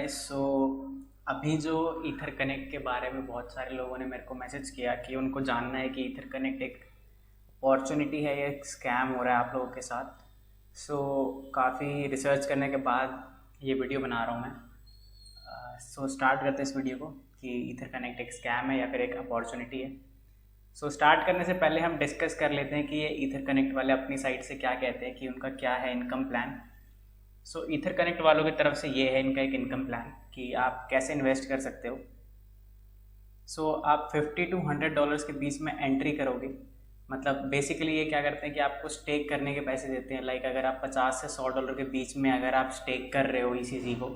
Guys. अभी जो ether connect के बारे में बहुत सारे लोगों ने मेरे को मैसेज किया कि उनको जानना है कि ईथर कनेक्ट एक अपॉर्चुनिटी है या एक स्कैम हो रहा है आप लोगों के साथ। काफ़ी रिसर्च करने के बाद ये वीडियो बना रहा हूँ मैं। स्टार्ट करते हैं इस वीडियो को कि ईथर कनेक्ट एक स्कैम है या फिर एक अपॉर्चुनिटी है। स्टार्ट करने से पहले हम डिस्कस कर लेते हैं कि ये ईथर कनेक्ट वाले अपनी साइड से क्या कहते हैं कि उनका क्या है इनकम प्लान। ईथर कनेक्ट वालों की तरफ से ये है इनका एक इनकम प्लान कि आप कैसे इन्वेस्ट कर सकते हो। आप $50 to $100 के बीच में एंट्री करोगे। मतलब बेसिकली ये क्या करते हैं कि आपको स्टेक करने के पैसे देते हैं। लाइक अगर आप $50 से $100 के बीच में अगर आप स्टेक कर रहे हो ईसीसी को,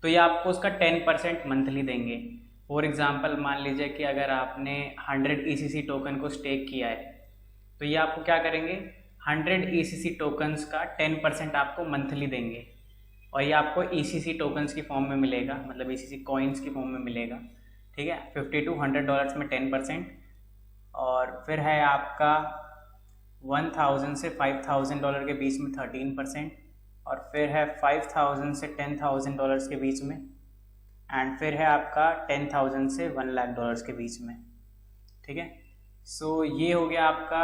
तो ये आपको उसका 10% मंथली देंगे। फॉर एग्जांपल मान लीजिए कि अगर आपने 100 ईसीसी टोकन को स्टेक किया है, तो ये आपको क्या करेंगे, 100 ईसीसी टोकन्स का 10% आपको मंथली देंगे और ये आपको ईसीसी टोकन्स की फॉर्म में मिलेगा, मतलब ईसीसी कॉइन्स की फॉर्म में मिलेगा। ठीक है, $50 to $100 में 10%। और फिर है आपका 1000 से $5000 के बीच में 13%। और फिर है 5000 से $10,000 के बीच में। एंड फिर है आपका 10,000 से $1,00,000 के बीच में। ठीक है, ये हो गया आपका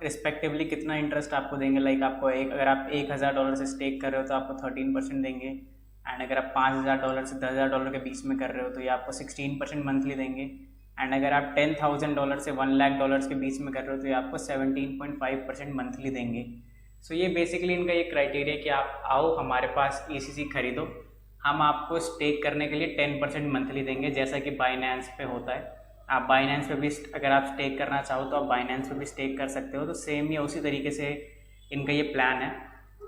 रिस्पेक्टिवली कितना इंटरेस्ट आपको देंगे। लाइक आपको अगर आप $1,000 से स्टेक कर रहे हो तो आपको 13% देंगे। एंड अगर आप $5,000 से $10,000 के बीच में कर रहे हो तो ये आपको 16% मंथली देंगे। एंड अगर आप $10,000 से $1,00,000 के बीच में कर रहे हो तो ये आपको 17.5% मंथली देंगे। ये बेसिकली इनका ये क्राइटेरिया कि आप आओ हमारे पास ईसीसी खरीदो, हम आपको स्टेक करने के लिए 10% मंथली देंगे, जैसा कि बाइनेंस पे होता है। आप बाइनेंस पे भी अगर आप स्टेक करना चाहो तो आप बाइनेंस पे भी स्टेक कर सकते हो। तो सेम ही उसी तरीके से इनका ये प्लान है।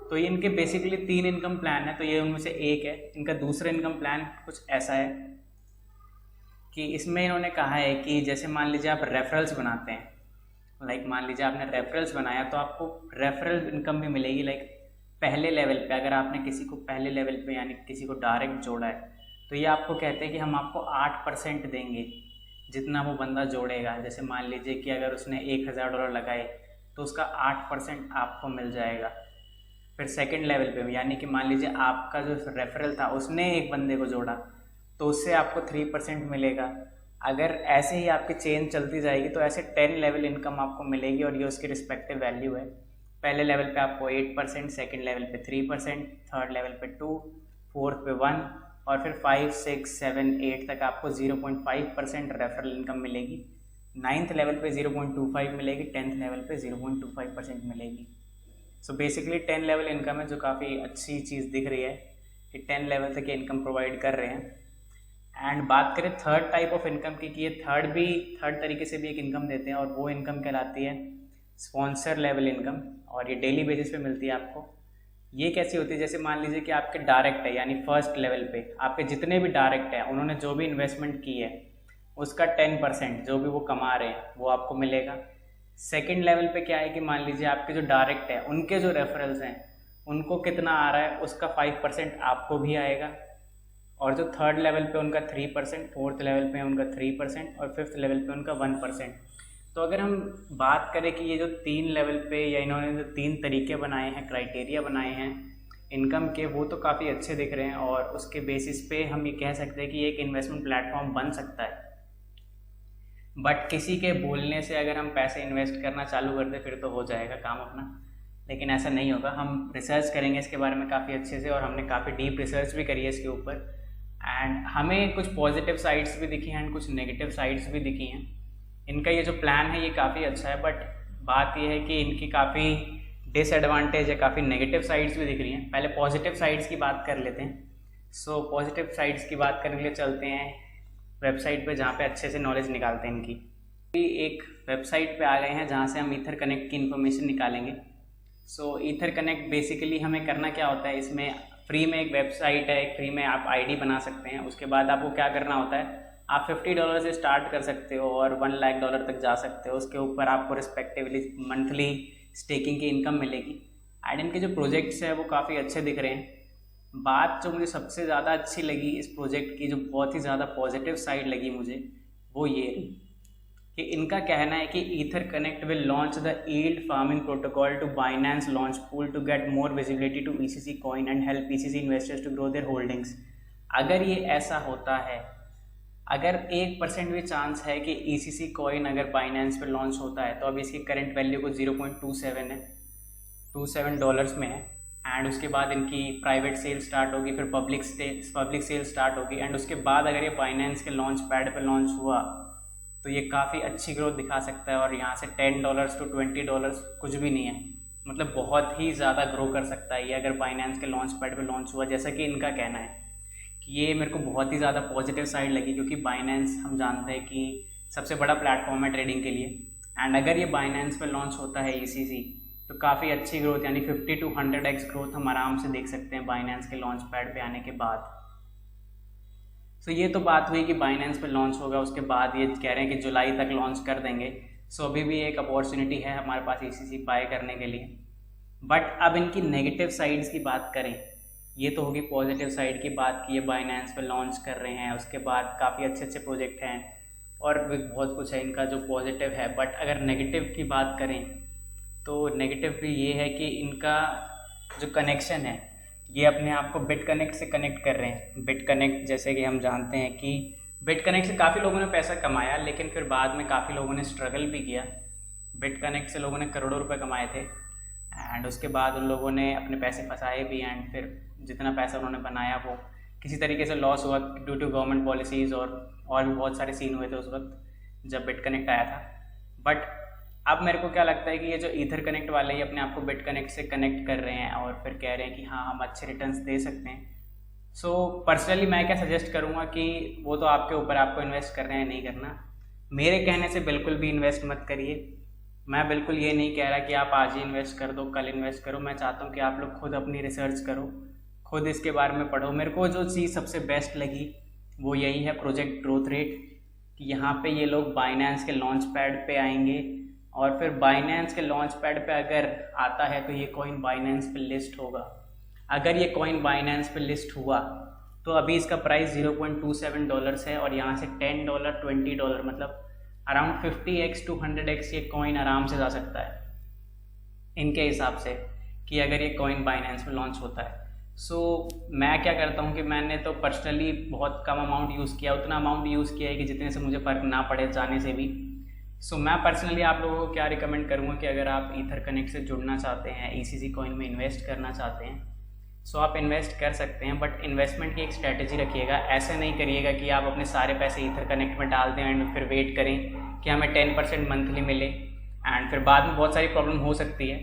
तो ये इनके बेसिकली 3 इनकम प्लान है, तो ये उनमें से एक है। इनका दूसरा इनकम प्लान कुछ ऐसा है कि इसमें इन्होंने कहा है कि जैसे मान लीजिए आप रेफरल्स बनाते हैं, लाइक मान लीजिए आपने रेफरल्स बनाया तो आपको रेफरल इनकम भी मिलेगी। लाइक पहले लेवल पे अगर आपने किसी को पहले लेवल पे यानी किसी को डायरेक्ट जोड़ा है, तो ये आपको कहते हैं कि हम आपको 8% देंगे जितना वो बंदा जोड़ेगा। जैसे मान लीजिए कि अगर उसने $1,000 लगाए तो उसका 8% आपको मिल जाएगा। फिर सेकंड लेवल पे यानी कि मान लीजिए आपका जो रेफरल था उसने एक बंदे को जोड़ा तो उससे आपको 3% मिलेगा। अगर ऐसे ही आपकी चेन चलती जाएगी तो ऐसे 10 लेवल इनकम आपको मिलेगी और ये उसकी रिस्पेक्टिव वैल्यू है। पहले लेवल पे आपको 8%, सेकेंड लेवल पे 3%, थर्ड लेवल पे 2, फोर्थ पे 1 और फिर 5, 6, 7, 8 तक आपको 0.5% रेफरल इनकम मिलेगी। 9th लेवल पे 0.25 मिलेगी, 10th लेवल पे 0.25% मिलेगी। बेसिकली 10 लेवल इनकम है, जो काफ़ी अच्छी चीज़ दिख रही है कि 10 लेवल तक ये इनकम प्रोवाइड कर रहे हैं। एंड बात करें थर्ड टाइप ऑफ इनकम की, कि ये थर्ड तरीके से भी एक इनकम देते हैं और वो इनकम कहलाती है स्पॉन्सर लेवल इनकम, और ये डेली बेसिस पे मिलती है आपको। ये कैसी होती है, जैसे मान लीजिए कि आपके डायरेक्ट है यानी फर्स्ट लेवल पे आपके जितने भी डायरेक्ट हैं उन्होंने जो भी इन्वेस्टमेंट की है उसका 10% जो भी वो कमा रहे हैं वो आपको मिलेगा। सेकंड लेवल पे क्या है कि मान लीजिए आपके जो डायरेक्ट है उनके जो रेफरल्स हैं उनको कितना आ रहा है उसका 5% आपको भी आएगा। और जो थर्ड लेवल पे उनका 3%, फोर्थ लेवल पे उनका 3% और फिफ्थ लेवल पे उनका 1%। तो अगर हम बात करें कि ये जो 3 लेवल पे या इन्होंने जो 3 तरीके बनाए हैं, क्राइटेरिया बनाए हैं इनकम के, वो तो काफ़ी अच्छे दिख रहे हैं और उसके बेसिस पे हम ये कह सकते हैं कि ये एक इन्वेस्टमेंट प्लेटफॉर्म बन सकता है। बट किसी के बोलने से अगर हम पैसे इन्वेस्ट करना चालू कर दें फिर तो हो जाएगा काम अपना, लेकिन ऐसा नहीं होगा। हम रिसर्च करेंगे इसके बारे में काफ़ी अच्छे से और हमने काफ़ी डीप रिसर्च भी करी है इसके ऊपर। एंड हमें कुछ पॉजिटिव साइड्स भी दिखी हैं एंड कुछ नेगेटिव साइड्स भी दिखी हैं। इनका ये जो प्लान है ये काफ़ी अच्छा है, बट बात ये है कि इनकी काफ़ी डिसएडवांटेज है, काफ़ी नेगेटिव साइड्स भी दिख रही हैं। पहले पॉजिटिव साइड्स की बात कर लेते हैं। पॉजिटिव साइड्स की बात करने के लिए चलते हैं वेबसाइट पे जहाँ पे अच्छे से नॉलेज निकालते हैं इनकी। एक वेबसाइट पे आ गए हैं जहाँ से हम ईथर कनेक्ट की इन्फॉर्मेशन निकालेंगे। ईथर कनेक्ट बेसिकली हमें करना क्या होता है, इसमें फ्री में एक वेबसाइट है, एक फ्री में आप आईडी बना सकते हैं। उसके बाद आपको क्या करना होता है, आप $50 से स्टार्ट कर सकते हो और $1,00,000 तक जा सकते हो। उसके ऊपर आपको रिस्पेक्टिवली मंथली स्टेकिंग की इनकम मिलेगी। एंड इनके जो प्रोजेक्ट्स हैं वो काफ़ी अच्छे दिख रहे हैं। बात जो मुझे सबसे ज़्यादा अच्छी लगी इस प्रोजेक्ट की, जो बहुत ही ज़्यादा पॉजिटिव साइड लगी मुझे, वो ये कि इनका कहना है कि Ether Connect will launch the yield farming protocol to Binance launch pool to get more visibility to ECC coin and help ECC investors to grow their holdings. अगर ये ऐसा होता है, अगर 1% भी चांस है कि ECC कॉइन अगर बाइनेंस पे लॉन्च होता है, तो अभी इसकी करंट वैल्यू को 0.27 है, $27 में है। एंड उसके बाद इनकी प्राइवेट सेल स्टार्ट होगी, फिर पब्लिक सेल स्टार्ट होगी, एंड उसके बाद अगर ये बाइनेंस के लॉन्च पैड पर लॉन्च हुआ तो ये काफ़ी अच्छी ग्रोथ दिखा सकता है। और यहाँ से $10 to $20 कुछ भी नहीं है, मतलब बहुत ही ज़्यादा ग्रो कर सकता है ये अगर बाइनेंस के लॉन्च पैड पे लॉन्च हुआ, जैसा कि इनका कहना है। कि ये मेरे को बहुत ही ज़्यादा पॉजिटिव साइड लगी, क्योंकि बाइनेंस हम जानते हैं कि सबसे बड़ा प्लेटफॉर्म है ट्रेडिंग के लिए। एंड अगर ये बाइनेंस पे लॉन्च होता है ECC, तो काफ़ी अच्छी ग्रोथ, यानी 50 to 100x ग्रोथ हम आराम से देख सकते हैं बाइनेंस के लॉन्च पैड पे आने के बाद। सो ये तो बात हुई कि बाइनेंस पे लॉन्च होगा, उसके बाद ये कह रहे हैं कि जुलाई तक लॉन्च कर देंगे। सो अभी भी एक अपॉर्चुनिटी है हमारे पास ECC बाय करने के लिए। बट अब इनकी नेगेटिव साइड्स की बात करें, ये तो होगी पॉजिटिव साइड की बात कि ये बाइनेंस पे लॉन्च कर रहे हैं, उसके बाद काफ़ी अच्छे अच्छे प्रोजेक्ट हैं और भी बहुत कुछ है इनका जो पॉजिटिव है। बट अगर नेगेटिव की बात करें तो नेगेटिव भी ये है कि इनका जो कनेक्शन है, ये अपने आप को बिटकनेक्ट से कनेक्ट कर रहे हैं। बिटकनेक्ट, जैसे कि हम जानते हैं कि बिटकनेक्ट से काफ़ी लोगों ने पैसा कमाया, लेकिन फिर बाद में काफ़ी लोगों ने स्ट्रगल भी किया। बिटकनेक्ट से लोगों ने करोड़ों रुपए कमाए थे, एंड उसके बाद उन लोगों ने अपने पैसे फंसाए भी, एंड फिर जितना पैसा उन्होंने बनाया वो किसी तरीके से लॉस हुआ ड्यू टू गवर्नमेंट पॉलिसीज़, और भी बहुत सारे सीन हुए थे उस वक्त जब बिटकनेक्ट आया था। बट अब मेरे को क्या लगता है कि ये जो ईथर कनेक्ट वाले ही अपने आप को बिटकनेक्ट से कनेक्ट कर रहे हैं और फिर कह रहे हैं कि हाँ हम अच्छे रिटर्न्स दे सकते हैं। सो पर्सनली मैं क्या सजेस्ट करूँगा कि वो तो आपके ऊपर, आपको इन्वेस्ट करना है नहीं करना। मेरे कहने से बिल्कुल भी इन्वेस्ट मत करिए। मैं बिल्कुल ये नहीं कह रहा कि आप आज ही इन्वेस्ट कर दो, कल इन्वेस्ट करो। मैं चाहता हूँ कि आप लोग खुद अपनी रिसर्च करो, खुद इसके बारे में पढ़ो। मेरे को जो चीज़ सबसे बेस्ट लगी वो यही है प्रोजेक्ट ग्रोथ रेट, कि यहाँ पे ये लोग बाइनेंस के लॉन्च पैड पे आएंगे, और फिर बाइनेंस के लॉन्च पैड पे अगर आता है तो ये कॉइन बाइनेंस पे लिस्ट होगा। अगर ये कॉइन बाइनेंस पे लिस्ट हुआ तो अभी इसका प्राइस $0.27 है, और यहाँ से $10, $20, मतलब अराउंड 50x to 100x ये कॉइन आराम से जा सकता है इनके हिसाब से, कि अगर ये कॉइन बाइनेंस में लॉन्च होता है। सो मैं क्या करता हूँ कि मैंने तो पर्सनली बहुत कम अमाउंट यूज़ किया, उतना अमाउंट यूज़ किया है कि जितने से मुझे फ़र्क ना पड़े जाने से भी। सो मैं पर्सनली आप लोगों को क्या रिकमेंड करूँगा कि अगर आप ईथर कनेक्ट से जुड़ना चाहते हैं, ECC कॉइन में इन्वेस्ट करना चाहते हैं, सो आप इन्वेस्ट कर सकते हैं। बट इन्वेस्टमेंट की एक स्ट्रैटेजी रखिएगा। ऐसे नहीं करिएगा कि आप अपने सारे पैसे ईथर कनेक्ट में डाल दें एंड फिर वेट करें कि हमें 10% मंथली मिले, एंड फिर बाद में बहुत सारी प्रॉब्लम हो सकती है।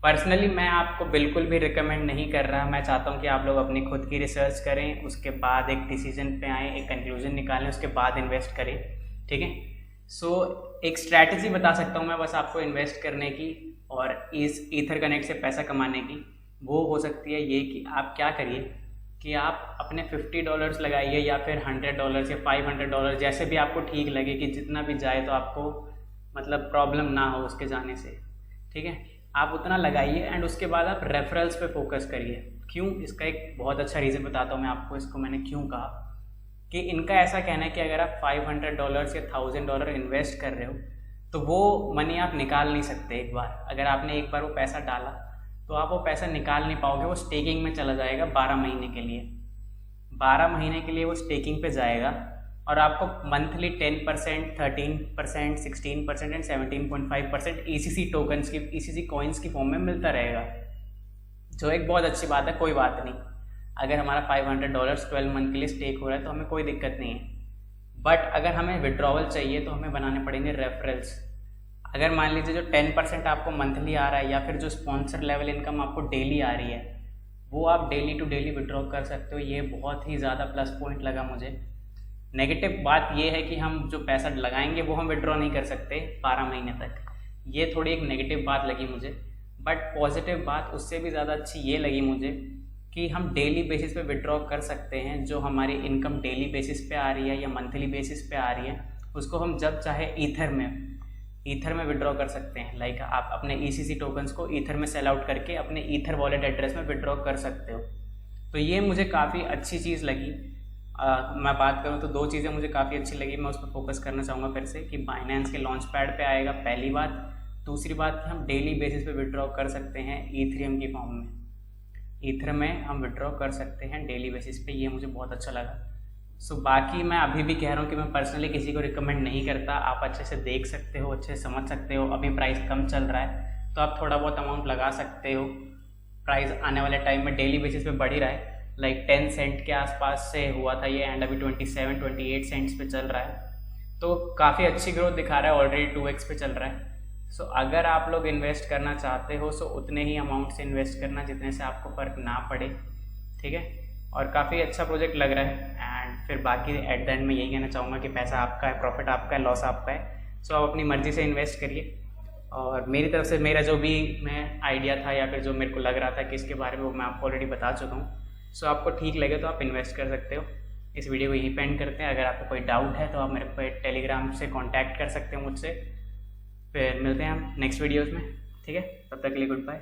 पर्सनली मैं आपको बिल्कुल भी रिकमेंड नहीं कर रहा। मैं चाहता हूँ कि आप लोग अपनी खुद की रिसर्च करें, उसके बाद एक डिसीजन पे आएँ, एक कंक्लूजन निकालें, उसके बाद इन्वेस्ट करें, ठीक है। सो एक स्ट्रैटेजी बता सकता हूँ मैं बस आपको इन्वेस्ट करने की और इस ईथर कनेक्ट से पैसा कमाने की। वो हो सकती है ये कि आप क्या करिए कि आप अपने $50 लगाइए, या फिर $100 या $500, जैसे भी आपको ठीक लगे, कि जितना भी जाए तो आपको मतलब प्रॉब्लम ना हो उसके जाने से, ठीक है। आप उतना लगाइए, एंड उसके बाद आप रेफरल्स पे फोकस करिए। क्यों? इसका एक बहुत अच्छा रीज़न बताता हूँ मैं आपको, इसको मैंने क्यों कहा। कि इनका ऐसा कहना है कि अगर आप $500 या $1000 इन्वेस्ट कर रहे हो तो वो मनी आप निकाल नहीं सकते एक बार। अगर आपने एक बार वो पैसा डाला तो आप वो पैसा निकाल नहीं पाओगे, वो स्टेकिंग में चला जाएगा 12 महीने के लिए। 12 महीने के लिए वो स्टेकिंग पे जाएगा, और आपको मंथली 10%, 13%, 16% एंड 17.5% ECC टोकन्स की, ECC कॉइन्स की फॉर्म में मिलता रहेगा, जो एक बहुत अच्छी बात है। कोई बात नहीं, अगर हमारा $500 12 मंथ के लिए स्टेक हो रहा है तो हमें कोई दिक्कत नहीं है। बट अगर हमें विड्रॉवल चाहिए तो हमें बनाने पड़ेंगे रेफरल्स। अगर मान लीजिए जो 10% आपको मंथली आ रहा है, या फिर जो स्पॉन्सर लेवल इनकम आपको डेली आ रही है, वो आप डेली टू डेली विड्रॉ कर सकते हो। ये बहुत ही ज़्यादा प्लस पॉइंट लगा मुझे। नेगेटिव बात ये है कि हम जो पैसा लगाएंगे वो हम विड्रॉ नहीं कर सकते 12 महीने तक। ये थोड़ी एक नेगेटिव बात लगी मुझे। बट पॉजिटिव बात उससे भी ज़्यादा अच्छी ये लगी मुझे कि हम डेली बेसिस पे विड्रॉ कर सकते हैं। जो हमारी इनकम डेली बेसिस पे आ रही है या मंथली बेसिस पे आ रही है, उसको हम जब चाहे ईथर में विड्रॉ कर सकते हैं। लाइक आप अपने ECC टोकन्स को ईथर में सेल आउट करके अपने ईथर वॉलेट एड्रेस में विड्रॉ कर सकते हो। तो ये मुझे काफ़ी अच्छी चीज़ लगी। मैं बात करूँ तो 2 चीज़ें मुझे काफ़ी अच्छी लगी, मैं उस पर फोकस करना चाहूँगा फिर से, कि बाइनेंस के लॉन्च पैड पे आएगा, पहली बात। दूसरी बात कि हम डेली बेसिस पे विड्रॉ कर सकते हैं ईथरियम की फॉर्म में। ईथर में हम विड्रॉ कर सकते हैं डेली बेसिस पे। ये मुझे बहुत अच्छा लगा। सो बाकी मैं अभी भी कह रहा हूँ कि मैं पर्सनली किसी को रिकमेंड नहीं करता। आप अच्छे से देख सकते हो, अच्छे से समझ सकते हो। अभी प्राइस कम चल रहा है तो आप थोड़ा बहुत अमाउंट लगा सकते हो। प्राइस आने वाले टाइम में डेली बेसिस पे बढ़ ही रहा है, लाइक 10 सेंट के आसपास से हुआ था ये, एंड अभी 27-28 सेंट्स पे चल रहा है। तो काफ़ी अच्छी ग्रोथ दिखा रहा है, ऑलरेडी 2x पे चल रहा है। सो अगर आप लोग इन्वेस्ट करना चाहते हो सो उतने ही अमाउंट से इन्वेस्ट करना जितने से आपको फ़र्क ना पड़े, ठीक है। और काफ़ी अच्छा प्रोजेक्ट लग रहा है। एंड फिर बाकी एट द एंड में यही कहना चाहूँगा कि पैसा आपका है, प्रॉफिट आपका है, लॉस आपका है। सो आप अपनी मर्ज़ी से इन्वेस्ट करिए। और मेरी तरफ से मेरा जो भी मैं आइडिया था या फिर जो मेरे को लग रहा था कि इसके बारे में, वो मैं आपको ऑलरेडी बता चुका हूँ। सो आपको ठीक लगे तो आप इन्वेस्ट कर सकते हो। इस वीडियो को यहीं पे एंड करते हैं। अगर आपको कोई डाउट है तो आप मेरे को टेलीग्राम से कांटेक्ट कर सकते हो मुझसे। फिर मिलते हैं हम नेक्स्ट वीडियोज़ में, ठीक है। तब तक के लिए गुड बाय।